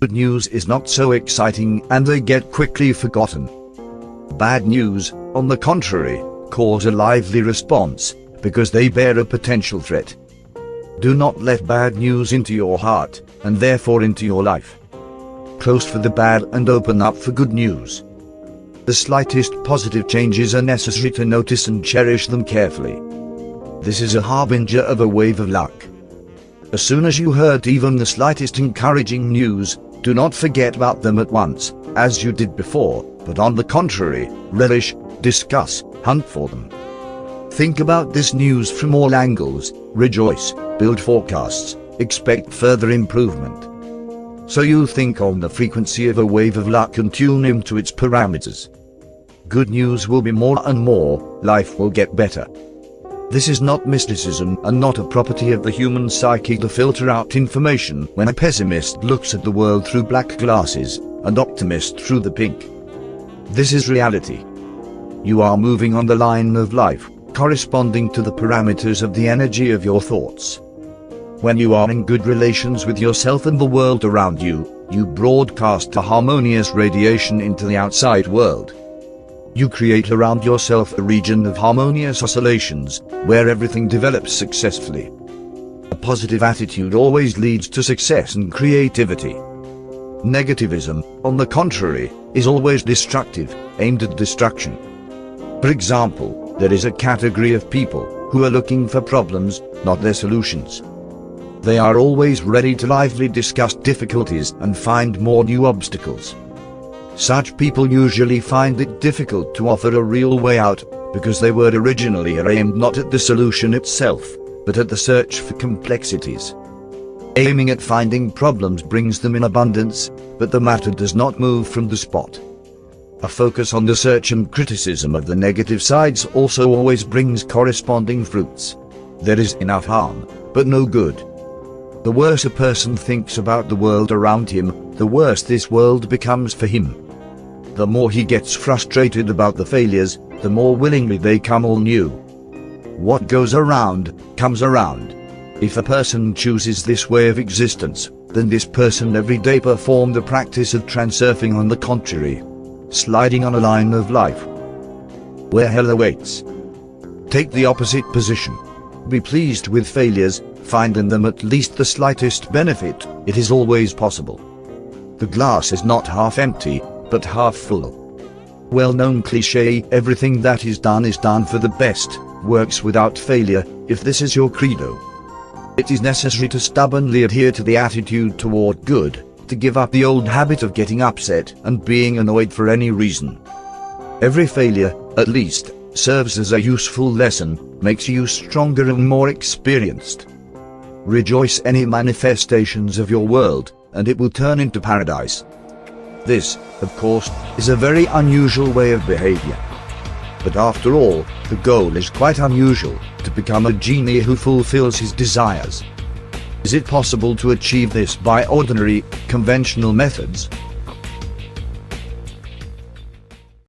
Good news is not so exciting and they get quickly forgotten. Bad news, on the contrary, cause a lively response, because they bear a potential threat. Do not let bad news into your heart, and therefore into your life. Close for the bad and open up for good news. The slightest positive changes are necessary to notice and cherish them carefully. This is a harbinger of a wave of luck. As soon as you heard even the slightest encouraging news, do not forget about them at once, as you did before, but on the contrary, relish, discuss, hunt for them. Think about this news from all angles, rejoice, build forecasts, expect further improvement. So you think on the frequency of a wave of luck and tune into its parameters. Good news will be more and more, life will get better. This is not mysticism and not a property of the human psyche to filter out information when a pessimist looks at the world through black glasses, and optimist through the pink. This is reality. You are moving on the line of life, corresponding to the parameters of the energy of your thoughts. When you are in good relations with yourself and the world around you, you broadcast a harmonious radiation into the outside world. You create around yourself a region of harmonious oscillations, where everything develops successfully. A positive attitude always leads to success and creativity. Negativism, on the contrary, is always destructive, aimed at destruction. For example, there is a category of people who are looking for problems, not their solutions. They are always ready to lively discuss difficulties and find more new obstacles. Such people usually find it difficult to offer a real way out, because they were originally aimed not at the solution itself, but at the search for complexities. Aiming at finding problems brings them in abundance, but the matter does not move from the spot. A focus on the search and criticism of the negative sides also always brings corresponding fruits. There is enough harm, but no good. The worse a person thinks about the world around him, the worse this world becomes for him. The more he gets frustrated about the failures, the more willingly they come all new. What goes around, comes around. If a person chooses this way of existence, then this person every day perform the practice of transurfing on the contrary, sliding on a line of life where hell awaits. Take the opposite position. Be pleased with failures, find in them at least the slightest benefit. It is always possible. The glass is not half empty, but half full. Well-known cliché, everything that is done for the best, works without failure. If this is your credo, it is necessary to stubbornly adhere to the attitude toward good, to give up the old habit of getting upset and being annoyed for any reason. Every failure, at least, serves as a useful lesson, makes you stronger and more experienced. Rejoice any manifestations of your world, and it will turn into paradise. This, of course, is a very unusual way of behavior. But after all, the goal is quite unusual, to become a genie who fulfills his desires. Is it possible to achieve this by ordinary, conventional methods?